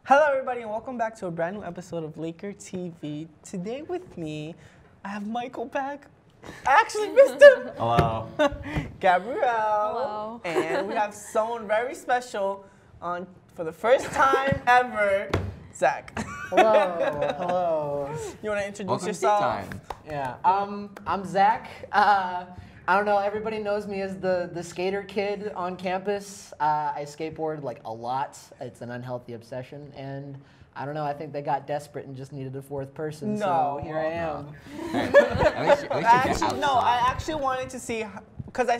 Hello, everybody, and welcome back to a brand new episode of Laker TV. Today with me, I have Michael back. I actually missed him. Hello. Gabrielle. Hello. And we have someone very special on for the first time ever, Zach. Hello. Hello. You want to introduce Welcome yourself? to Tea Time. Yeah. I'm Zach. I don't know. Everybody knows me as the skater kid on campus. I skateboard like a lot. It's an unhealthy obsession, and I don't know. I think they got desperate and just needed a fourth person. No. So here I am. I actually wanted to see, because I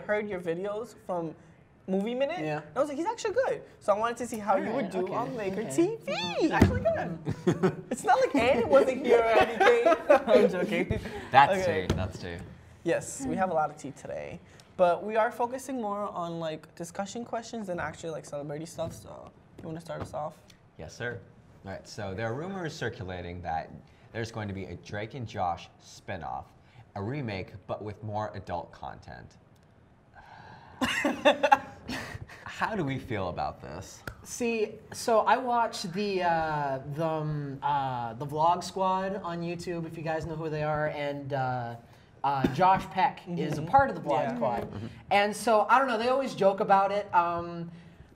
heard your videos from Movie Minute. Yeah. And I was like, he's actually good. So I wanted to see how you would do on Laker TV. Okay. Actually good. It's not like Annie wasn't here or anything. I'm joking. That's Okay. tea. That's tea. Yes, we have a lot of tea today. But we are focusing more on like discussion questions than actually like celebrity stuff. So you want to start us off? Yes, sir. All right. So there are rumors circulating that there's going to be a Drake and Josh spinoff, a remake, but with more adult content. How do we feel about this? See, so I watched the Vlog Squad on YouTube, if you guys know who they are, and Josh Peck is a part of the Vlog Squad. And so, I don't know, they always joke about it,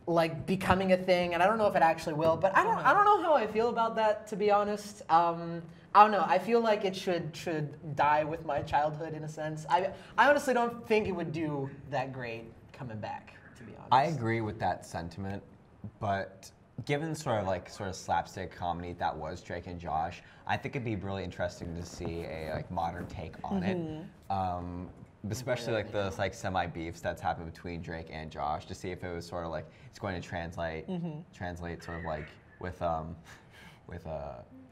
like becoming a thing, and I don't know if it actually will, but I don't know how I feel about that, to be honest. I don't know, I feel like it should die with my childhood in a sense. I honestly don't think it would do that great coming back, to be honest. I agree with that sentiment, but given sort of slapstick comedy that was Drake and Josh, I think it'd be really interesting to see a like modern take on it. Especially like the semi beefs that's happened between Drake and Josh, to see if it was sort of like it's going to translate sort of like with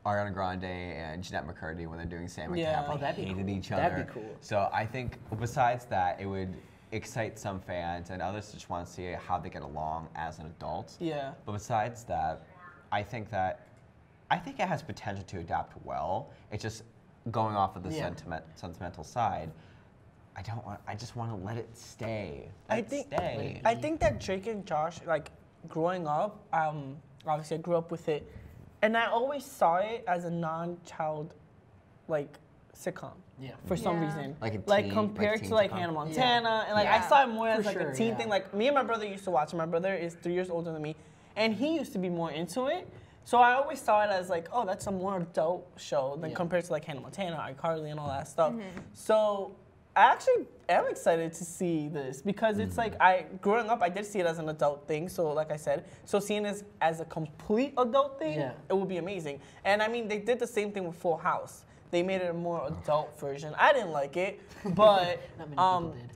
Ariana Grande and Jeanette McCurdy when they're doing Sam and Cap, like that'd be hated cool. each other. That'd be cool. So I think besides that, it would excite some fans, and others just want to see how they get along as an adult. Yeah. But besides that, I think it has potential to adapt well. It's just going off of the sentimental side. I just want to let it stay. I think that Drake and Josh, like growing up, obviously I grew up with it, and I always saw it as a non-child, like sitcom. Yeah. For some reason. Like a teen, like compared teen to like sitcom? Hannah Montana, and like I saw it more as like a teen sure, thing. Like me and my brother used to watch it. My brother is 3 years older than me, and he used to be more into it. So I always saw it as like, oh, that's a more adult show than compared to like Hannah Montana, iCarly, and all that stuff. So I actually am excited to see this because it's like growing up, I did see it as an adult thing. So like I said, so seeing it as a complete adult thing, it would be amazing. And I mean, they did the same thing with Full House. They made it a more adult version. I didn't like it, but Not many people did.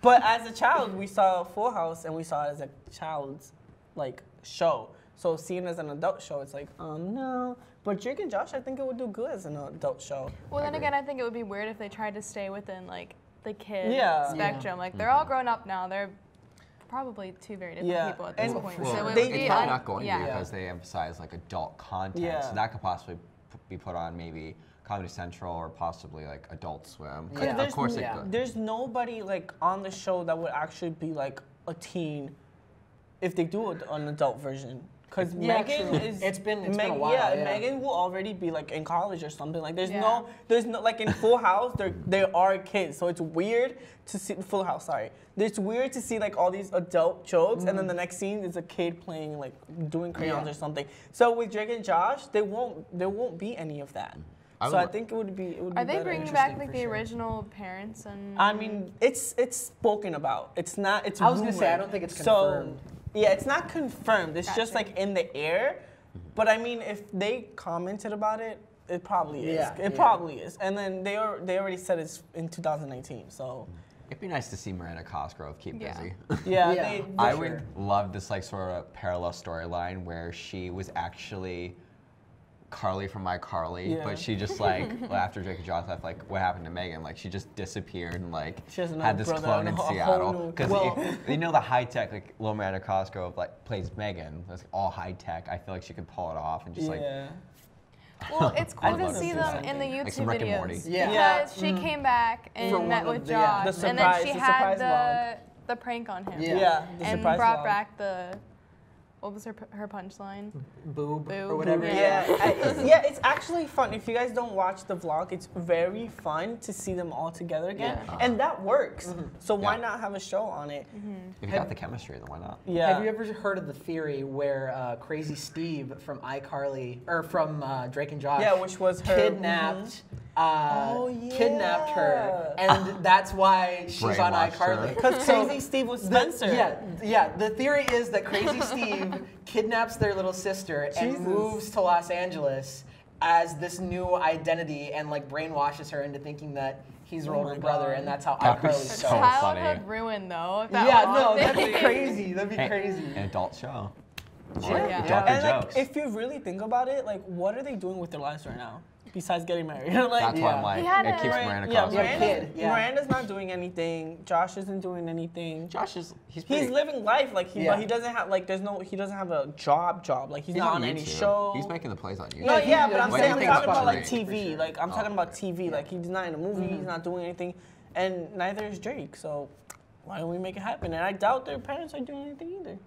but as a child, we saw Full House and we saw it as a child's like show. So seeing it as an adult show, it's like, no. But Drake and Josh, I think it would do good as an adult show. Well, then again, I think it would be weird if they tried to stay within like the kid spectrum. Like they're all grown up now. They're probably two very different people at this point. Well, So it it's would be probably not going to because they emphasize like adult content. Yeah. So that could possibly be put on maybe Comedy Central or possibly like Adult Swim. Yeah. Of course it could. There's nobody like on the show that would actually be like a teen if they do an adult version. Because Megan is. It's been a while. Yeah, Megan will already be like in college or something. Like there's no like in Full House there are kids, so it's weird to see Full House. Sorry, it's weird to see like all these adult jokes, and then the next scene is a kid playing like doing crayons or something. So with Drake and Josh, there won't be any of that. So I think it would be. Are they bringing back like the original parents and? I mean, it's spoken about. It's not. It's. I was gonna rumored. say I don't think it's confirmed. Yeah, it's not confirmed. It's just like in the air. But I mean, if they commented about it, it probably is. It probably is. And then they already said it's in 2019. So It'd be nice to see Miranda Cosgrove keep busy. yeah, I would love this like sort of parallel storyline where she was actually Carly from iCarly, but she just like after Drake and Josh left, like what happened to Megan? Like she just disappeared and like had this clone in Seattle. Because you know the high tech like little Miranda Cosgrove like plays Megan. That's all high tech. I feel like she could pull it off and just like. Well, it's cool to see them in the YouTube like videos. because she came back and met with Josh, and then she had the prank on him, and brought back the what was her punchline? Boob, Boob. or whatever. Yeah, it's actually fun. If you guys don't watch the vlog, it's very fun to see them all together again, and that works. So why not have a show on it? If you got the chemistry, then why not? Yeah. Have you ever heard of the theory where Crazy Steve from iCarly, or from Drake and Josh, which was her kidnapped kidnapped her, and that's why she's on iCarly. Because Crazy Steve was Spencer. Yeah. The theory is that Crazy Steve kidnaps their little sister and moves to Los Angeles as this new identity, and like brainwashes her into thinking that he's her older brother, and that's how iCarly's so so Childhood funny. ruin though. that'd be crazy. That'd be crazy. An adult show. And like, if you really think about it, like, what are they doing with their lives right now? Besides getting married. Like, that's why I'm like, it keeps Miranda crossing. Miranda's not doing anything. Josh isn't doing anything. Josh is, he's living life, like, but he doesn't have, like, he doesn't have a job. Like, he's not on any show. He's making the plays on YouTube. No, yeah, but I'm saying, I'm talking about, like, TV. Sure. Like, I'm talking about TV. Like, he's not in a movie, he's not doing anything, and neither is Drake, so why don't we make it happen? And I doubt their parents are doing anything either.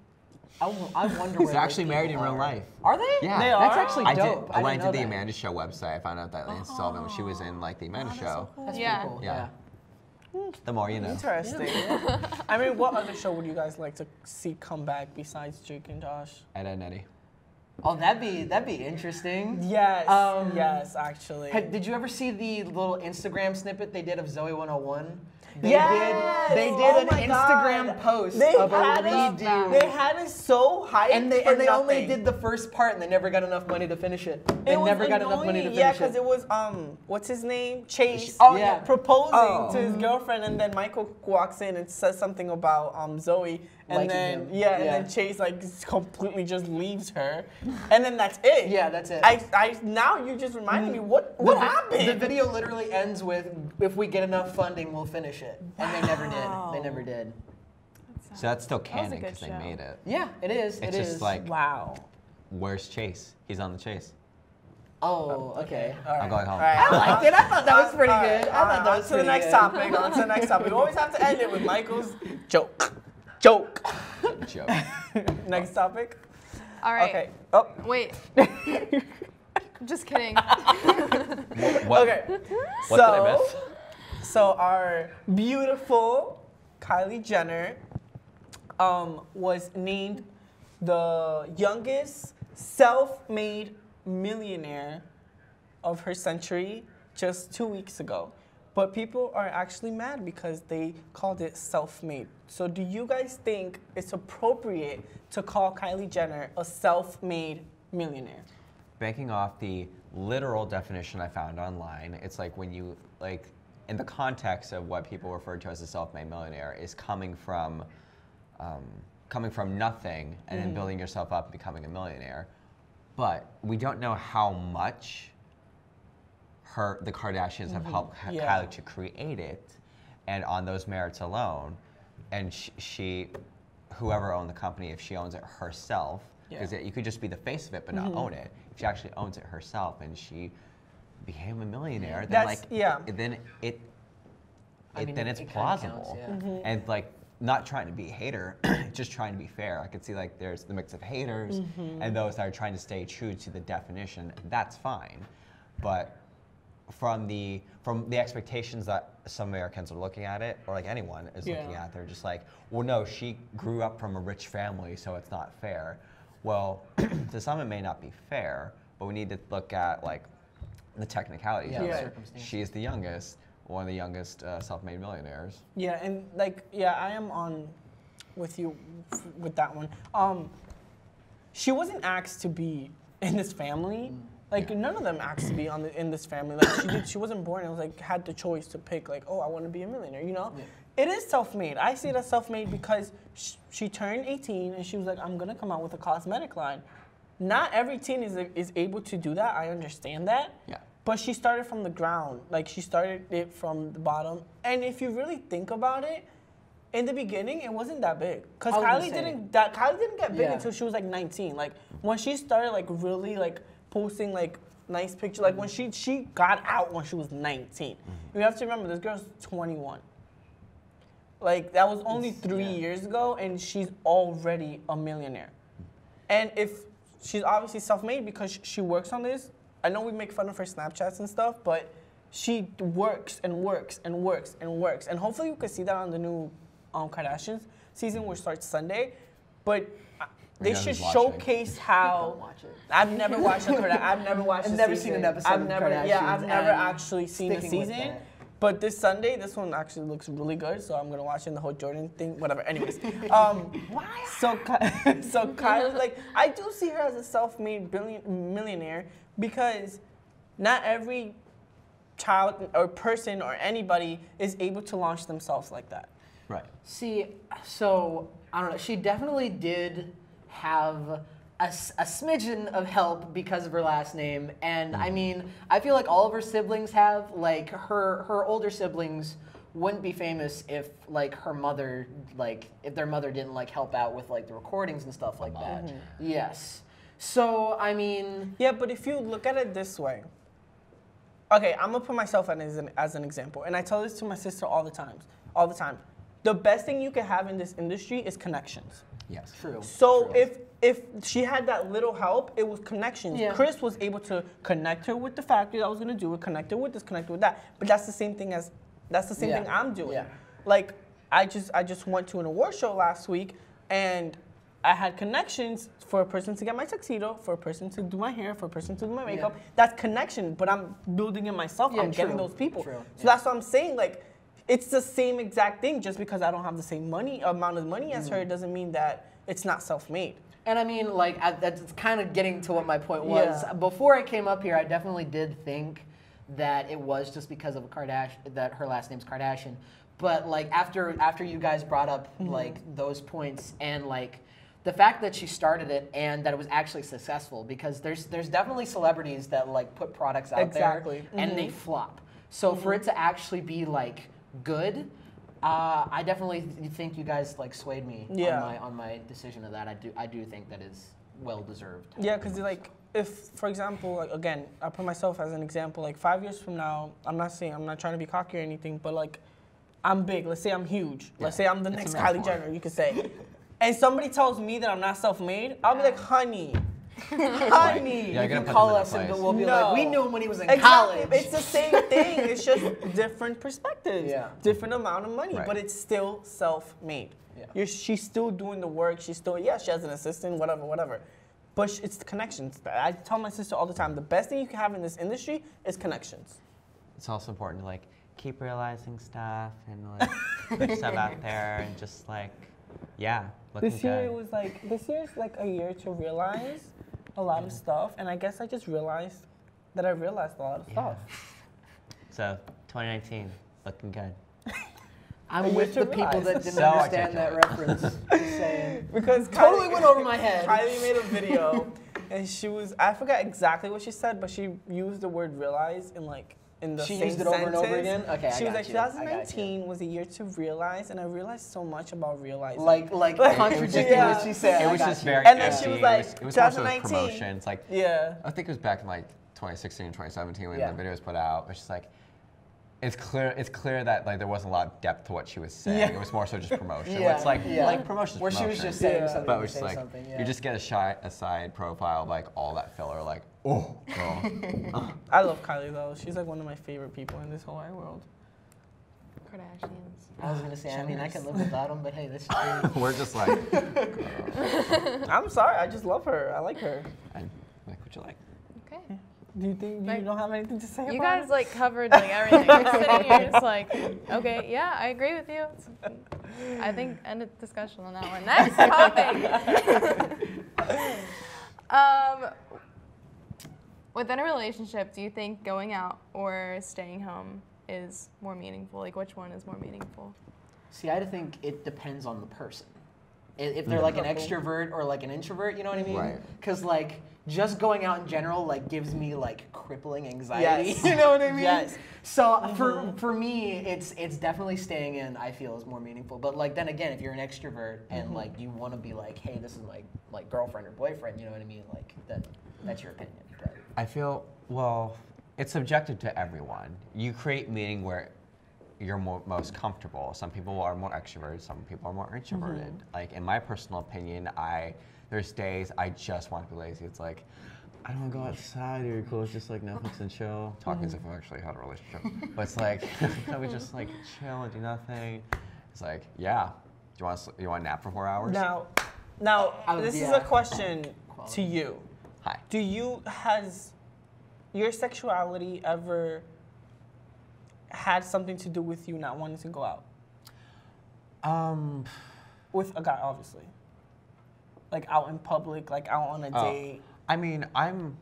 I wonder where they're actually married in real life. Are they? Yeah. They are? That's actually dope. I went to the Amanda Show website. I found out that Lance Sullivan, when she was in like the Amanda Show. So cool. That's cool. Yeah. The more you know. Interesting. I mean, what other show would you guys like to see come back besides Drake and Josh? Ed and Eddie. Oh, that'd be interesting. Yes. Yes, actually. Did you ever see the little Instagram snippet they did of Zoe 101? They yes! They did an Instagram post of a redo. They had it so hyped, and they only did the first part, and they never got enough money to finish it. They never got enough money to finish it. Yeah, because it was what's his name? Chase. Proposing to his girlfriend, and then Michael walks in and says something about Zoe, and then and then Chase like completely just leaves her, and then that's it. Yeah, that's it. I now you just reminded me what happened. The video literally ends with, "If we get enough funding, we'll finish it," and they never did. They never did. So that's still canon because they made it. Yeah, it is. It's just like, wow. Where's Chase? He's on the chase. Oh, okay. I'm going home. Right. I liked it. I thought that was pretty good. I thought that was pretty good. On to the next topic. We always have to end it with Michael's joke. Joke. Next topic. All right. Okay. Oh. Wait. Just kidding. What? Okay. What did I miss? So our beautiful Kylie Jenner was named the youngest self-made millionaire of her century just 2 weeks ago. But people are actually mad because they called it self-made. So do you guys think it's appropriate to call Kylie Jenner a self-made millionaire? Banking off the literal definition I found online, it's like when you, like, in the context of what people refer to as a self-made millionaire is coming from nothing and then building yourself up and becoming a millionaire. But we don't know how much the Kardashians have helped Kylie to create it, and on those merits alone, and whoever owned the company, if she owns it herself, because you could just be the face of it but not own it. If she actually owns it herself and she became a millionaire, then then it's plausible. Counts, And like, not trying to be a hater, just trying to be fair. I could see like there's the mix of haters and those that are trying to stay true to the definition. That's fine, but from the expectations that some Americans are looking at it, or like anyone is looking at, they're just like, well, no, she grew up from a rich family, so it's not fair. Well, to some it may not be fair, but we need to look at like the technicalities of it. She is the youngest, one of the youngest self-made millionaires. Yeah, and like, I am on with you with that one. She wasn't asked to be in this family. Like, none of them asked to be in this family. Like, she wasn't born and was like had the choice to pick like, oh, I want to be a millionaire, you know? It is self-made. I see it as self-made because she turned 18 and she was like, I'm gonna come out with a cosmetic line. Not every teen is able to do that. I understand that. Yeah. But she started from the ground. Like, she started it from the bottom. And if you really think about it, in the beginning, it wasn't that big. Because Kylie didn't get big until she was like 19. Like, when she started like really like posting like nice pictures, like when she got out when she was 19. You have to remember, this girl's 21. Like, that was only 3 years ago, and she's already a millionaire. And if she's obviously self-made because she works on this, I know we make fun of her Snapchats and stuff, but she works and works and works and works. And hopefully you can see that on the new Kardashians season, which starts Sunday. But they should showcase how. Don't watch it. I've never watched a Kardashian. I've never watched. I've never seen an episode of Kardashians. Yeah, I've never actually seen a season. But this Sunday, this one actually looks really good, so I'm gonna watch it in the whole Jordan thing, whatever. Anyways, so Kylie, like, I do see her as a self-made millionaire because not every child or person or anybody is able to launch themselves like that. Right. See, so I don't know. She definitely did have a smidgen of help because of her last name, and I mean, I feel like all of her siblings have. Like her older siblings wouldn't be famous if like her mother, like if their mother didn't like help out with like the recordings and stuff like that. Mm-hmm. Yes. So I mean. Yeah, but if you look at it this way. Okay, I'm gonna put myself as an example, and I tell this to my sister all the time. The best thing you can have in this industry is connections. Yes. True. So if she had that little help, it was connections. Yeah. Chris was able to connect her with the factory that was gonna do it, connect her with this, connect her with that. But that's the same thing I'm doing. Yeah. Like I just went to an award show last week, and I had connections for a person to get my tuxedo, for a person to do my hair, for a person to do my makeup. Yeah. That's connection, but I'm building it myself. Yeah, I'm getting those people. True. So that's what I'm saying. Like, it's the same exact thing. Just because I don't have the same amount of money as her, doesn't mean that it's not self-made. And I mean, like, that's kind of getting to what my point was. Yeah. Before I came up here, I definitely did think that it was just because of that her last name's Kardashian. But like after you guys brought up like those points and like the fact that she started it and that it was actually successful, because there's definitely celebrities that like put products out there and they flop. So for it to actually be like good, I definitely think you guys like swayed me on my decision of that. I do think that is well deserved. Yeah, because like if, for example, like again, I put myself as an example. Like 5 years from now, I'm not trying to be cocky or anything, but like I'm big. Let's say I'm huge. Yeah. Let's say I'm the next Kylie Jenner. You could say. And somebody tells me that I'm not self-made, I'll be like, honey. Honey. Yeah, you can call us and we'll be like, we knew him when he was in college. It's the same thing. It's just different perspectives. Yeah. Different amount of money, but it's still self-made. Yeah. She's still doing the work. She's still, she has an assistant, whatever. But it's the connections. I tell my sister all the time, the best thing you can have in this industry is connections. It's also important to like keep realizing stuff and like put stuff out there and just like, This year is like a year to realize a lot of stuff, and I guess I just realized that I realized a lot of stuff. So 2019, looking good. I'm with the people that didn't understand that reference. Just saying. Because totally went over my head. Kylie made a video, and I forgot exactly what she said, but she used the word realize in the she same used it sentence. over and over again? Okay, she was like, 2019 was a year to realize, and I realized so much about realizing. Like contradicting what she said. It was just very and then she was like, it was 2019. Promotion. It's like, I think it was back in like 2016, 2017 when the video was put out. It's just like, it's clear that like there wasn't a lot of depth to what she was saying. It was more so just promotion. It's like promotion. Where she was just saying something. But it was like you just get a side profile of like all that filler. Like, oh, girl. I love Kylie though. She's like one of my favorite people in this whole wide world. Kardashians. I was gonna say, I mean, I can live without them, but hey, this is we're just like. Girl. I'm sorry. I just love her. I like her. I like what you like. Okay. Do you think you don't have anything to say about You guys it? like covered like everything. You're sitting here just like, okay, yeah, I agree with you. I think end of discussion on that one. Next topic. Within a relationship, do you think going out or staying home is more meaningful? Like, which one is more meaningful? See, I think it depends on the person. If they're like an extrovert or like an introvert, you know what I mean? Right. Because like just going out in general like gives me like crippling anxiety. Yes. You know what I mean? Yes. So for me, it's definitely staying in. I feel is more meaningful. But like then again, if you're an extrovert and like you want to be like, hey, this is my like girlfriend or boyfriend, you know what I mean? Like then that's your opinion. But I feel it's subjective to everyone. You create meaning where you're most comfortable. Some people are more extroverted, some people are more introverted. Like in my personal opinion, I there's days I just want to be lazy. It's like, I don't want to go outside. You're cool. It's just like Netflix and chill. Talking as if I actually had a relationship. But it's like, can we just like chill and do nothing? It's like, yeah. You want a nap for 4 hours? Now, this is a question to you. Hi. Has your sexuality ever had something to do with you not wanting to go out? With a guy, obviously. Like out in public, like out on a date. I mean, I'm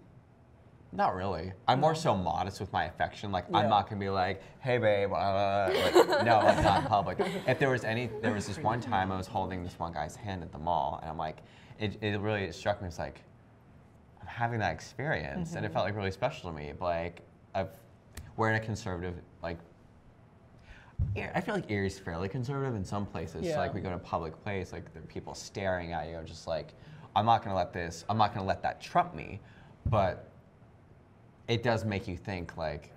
not really. I'm more so modest with my affection. Like, I'm not gonna be like, hey babe, like, no, like not in public. If there was this one time I was holding this one guy's hand at the mall, and I'm like, it really struck me as like, I'm having that experience, and it felt like really special to me. But like, we're in a conservative, like, I feel like Erie's fairly conservative in some places. Yeah. So like we go to a public place, like there are people staring at you. I'm just like, I'm not gonna let that trump me, but it does make you think like,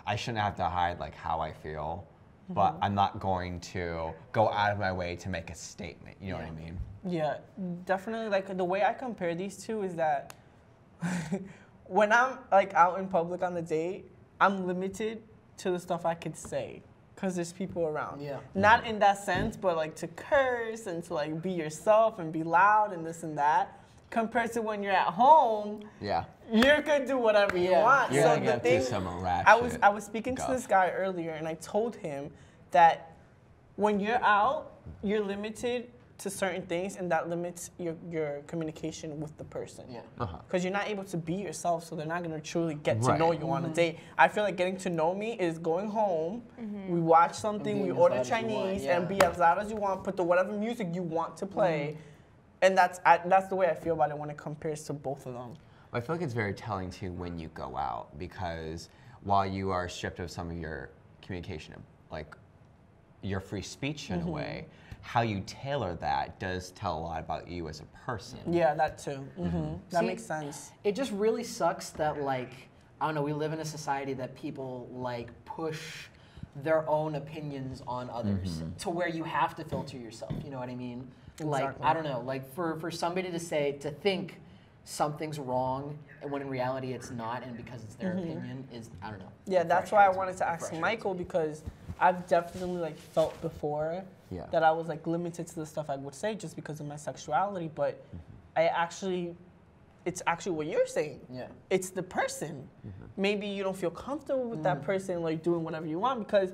I shouldn't have to hide like how I feel, but I'm not going to go out of my way to make a statement. You know what I mean? Yeah, definitely. Like the way I compare these two is that when I'm like out in public on a date, I'm limited to the stuff I could say because there's people around. Yeah. Not in that sense, but like to curse and to like be yourself and be loud and this and that. Compared to when you're at home, you could do whatever you want. You're so gonna the get thing, to some ratchet I was speaking to this guy earlier, and I told him that when you're out, you're limited to certain things, and that limits your communication with the person. Yeah. Because you're not able to be yourself, so they're not gonna truly get to know you on a date. I feel like getting to know me is going home, we watch something, we order Chinese, and be as loud as you want, put the whatever music you want to play. And that's the way I feel about it when it compares to both of them. I feel like it's very telling too when you go out, because while you are stripped of some of your communication, like your free speech in a way, how you tailor that does tell a lot about you as a person. Yeah, that too. That makes sense. It just really sucks that like, I don't know, we live in a society that people like push their own opinions on others to where you have to filter yourself. You know what I mean? Like, I don't know, like for somebody to think something's wrong and when in reality it's not, and because it's their opinion is, I don't know. Yeah, that's why I wanted to ask Michael, because I've definitely like felt before that I was like limited to the stuff I would say just because of my sexuality, but it's actually what you're saying. Yeah. It's the person. Maybe you don't feel comfortable with that person like doing whatever you want, because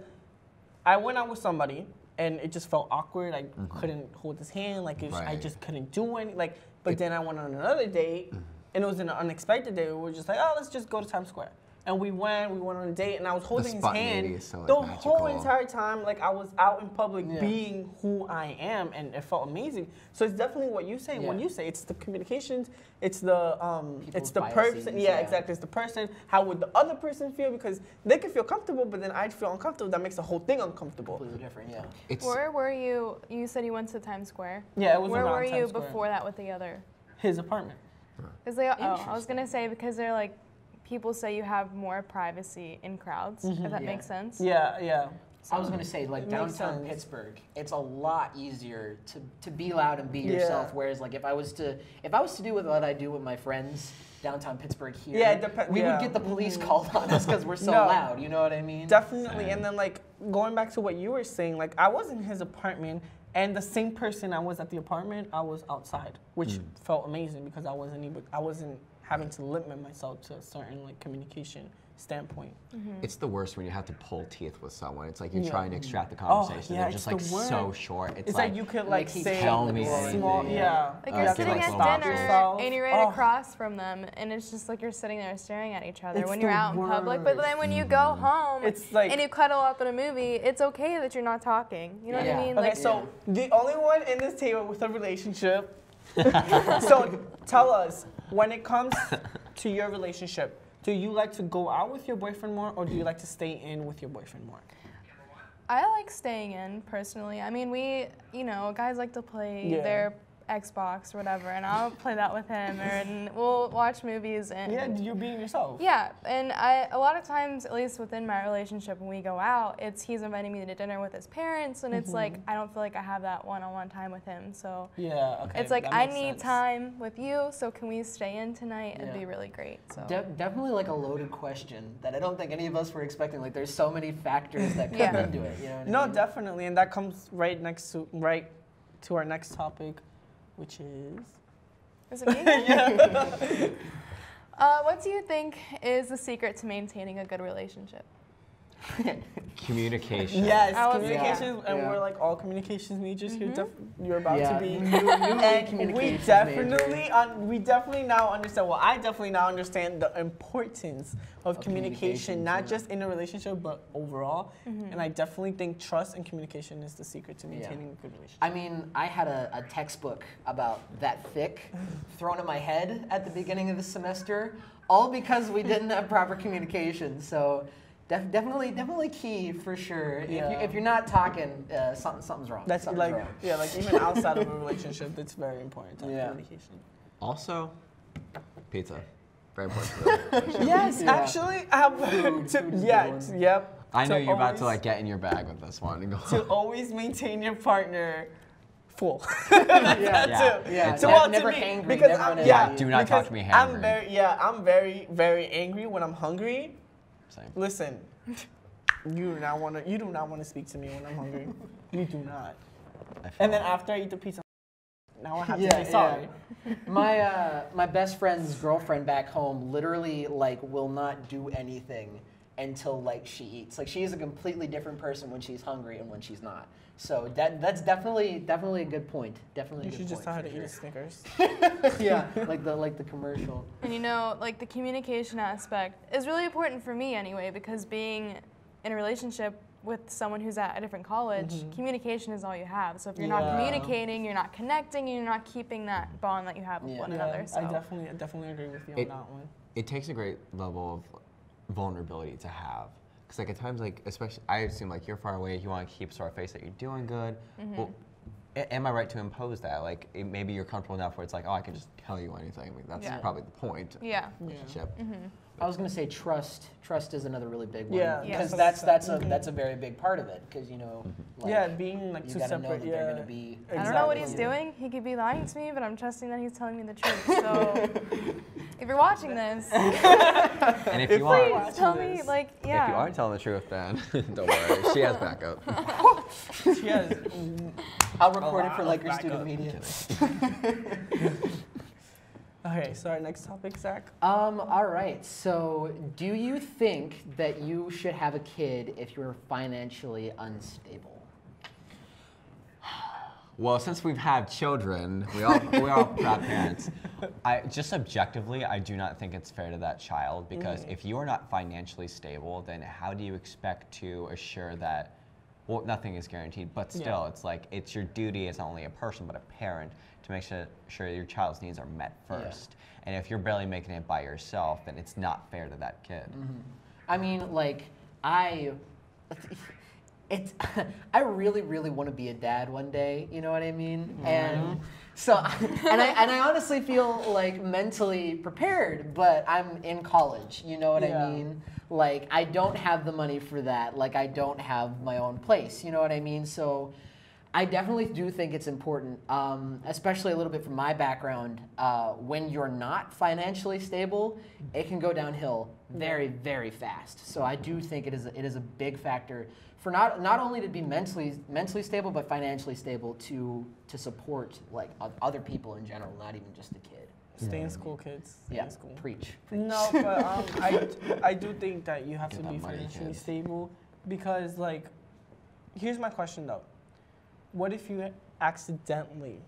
I went out with somebody and it just felt awkward. I couldn't hold his hand. Like I just couldn't do anything. Like, but then I went on another date, and it was an unexpected date. We were just like, oh, let's just go to Times Square. And we went on a date, and I was holding his hand so, like, the magical. whole entire time. Like I was out in public being who I am, and it felt amazing. So it's definitely what you say. When you say it's the communications, it's the person. Yeah, exactly. It's the person. How would the other person feel? Because they can feel comfortable, but then I'd feel uncomfortable. That makes the whole thing uncomfortable. Completely different. Yeah. Where were you? You said you went to Times Square. Yeah, it was Where around were you Times Square. before that with the other? His apartment. Because I was gonna say, because they're like, people say you have more privacy in crowds, if that makes sense. Yeah, yeah. I was gonna say, like downtown Pittsburgh, it's a lot easier to be loud and be yourself. Whereas like if I was to do what I do with my friends downtown Pittsburgh here, we would get the police called on us because we're so loud. You know what I mean? Definitely. And then like going back to what you were saying, like I was in his apartment, and the same person I was at the apartment, I was outside, which felt amazing because I wasn't having to limit myself to a certain like communication standpoint. It's the worst when you have to pull teeth with someone. It's like you're trying to extract the conversation. They're just like so short. It's like you could like say tell me small, Like you're sitting at dinner and you're right across from them, and it's just like you're sitting there staring at each other when you're out in public. But then when you go home and you cuddle up in a movie, it's okay that you're not talking. You know what I mean? Okay, so the only one in this table with a relationship. So tell us, when it comes to your relationship, do you like to go out with your boyfriend more, or do you like to stay in with your boyfriend more? I like staying in personally. I mean, guys like to play their Xbox or whatever, and I'll play that with him, and we'll watch movies. And yeah, you're being yourself. Yeah, and a lot of times, at least within my relationship, when we go out, he's inviting me to dinner with his parents, and it's like I don't feel like I have that one-on-one time with him. So yeah, okay. It's like I need time with you, so can we stay in tonight? It'd be really great. So definitely like a loaded question that I don't think any of us were expecting. Like there's so many factors that come into it. You know what I mean? Definitely, and that comes right to our next topic, which is it me? Yeah. What do you think is the secret to maintaining a good relationship? Communication. Yes, communication, and we're like all communications majors here. You're about to be. And we definitely now understand. Well, I definitely now understand the importance of communication, not just in a relationship, but overall. And I definitely think trust and communication is the secret to maintaining a good relationship. I mean, I had a textbook about that thick thrown at my head at the beginning of the semester, all because we didn't have proper communication. So. Definitely key for sure. Yeah. If you're not talking, something's wrong. That's something's wrong. Like even outside of a relationship, that's very important. Communication. Also, pizza, very important. Yes, actually, I have. Yep. I know you're about to like get in your bag with this one and go. To always maintain your partner full. Yeah. Never hangry. Because do not talk to me hangry. I'm very, very angry when I'm hungry. Same. Listen, you do not want to speak to me when I'm hungry. You do not. And then after I eat the pizza, now I have to say sorry. My best friend's girlfriend back home literally like will not do anything until like she eats. Like she's a completely different person when she's hungry and when she's not. So that's definitely a good point. Definitely. You should just tell her to eat a Snickers. Yeah, like the commercial. And like the communication aspect is really important for me anyway, because being in a relationship with someone who's at a different college, communication is all you have. So if you're not communicating, you're not connecting, and you're not keeping that bond that you have with one another. So. I definitely agree with you on that one. It takes a great level of vulnerability to have. Because like at times, like especially, I assume like you're far away, you want to keep a sore face that you're doing good. Well, am I right to impose that? Like maybe you're comfortable enough where it's like, oh, I can just tell you anything. I mean, that's probably the point. Yeah. Relationship. I was gonna say trust. Trust is another really big one. Yeah. Because that's a very big part of it. Because like, being like you two gotta separate. know that they're gonna be. I don't know what he's doing. He could be lying to me, but I'm trusting that he's telling me the truth. So if you're watching this, and if you are, please tell me, like, if you aren't telling the truth, then don't worry. She has backup. She has. I'll record it for like your student media. Okay, so our next topic, Zach. All right. So, do you think that you should have a kid if you're financially unstable? Well, since we've had children, we all proud parents. Just objectively, I do not think it's fair to that child because if you are not financially stable, then how do you expect to assure that? Well, nothing is guaranteed, but still, it's like it's your duty as not only a person but a parent to make sure your child's needs are met first. And if you're barely making it by yourself, then it's not fair to that kid. I mean, like I really, really want to be a dad one day. You know what I mean? And so, I honestly feel like mentally prepared, but I'm in college. You know what I mean? Like I don't have the money for that. Like I don't have my own place. You know what I mean? So. I definitely do think it's important, especially a little bit from my background. When you're not financially stable, it can go downhill very, very fast. So I do think it is a big factor for not only to be mentally stable, but financially stable to support like other people in general, not even just the kid. Stay in school, kids. Stay in school. Preach. No, but I do think that you have to be financially stable because like, here's my question though. What if you accidentally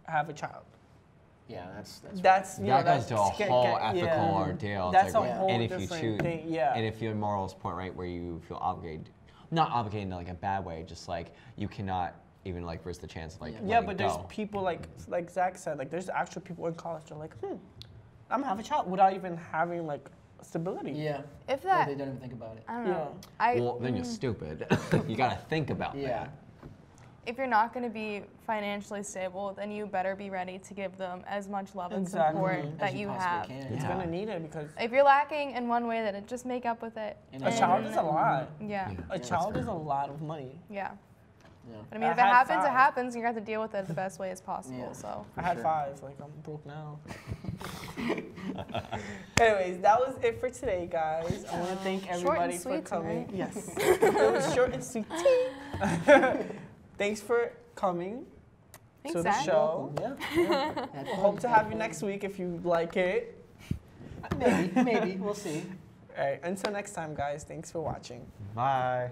have a child? Yeah, that goes to a whole ethical ordeal. That's like, a whole and if different you choose, thing. And if your morals point right where you feel obligated, not obligated in like a bad way, just like you cannot even like risk the chance of like but there's people like Zach said, like there's actual people in college that are like, I'm gonna have a child without even having like stability. Yeah. If that, they don't even think about it. I don't know. Well, then you're stupid. You gotta think about that. if you're not going to be financially stable, then you better be ready to give them as much love and support that you have. It's going to need it because if you're lacking in one way, then just make up with it. A child is a lot. Yeah. A child is a lot of money. Yeah. But I mean, if it happens, it happens, and you have to deal with it the best way as possible. So I had 5, like I'm broke now. Anyways, that was it for today, guys. I want to thank everybody for coming. Tonight. Yes, it was short and sweet. Thanks for coming to the show. Yeah. Hope to have you next week if you like it. Maybe. We'll see. All right. Until next time, guys. Thanks for watching. Bye.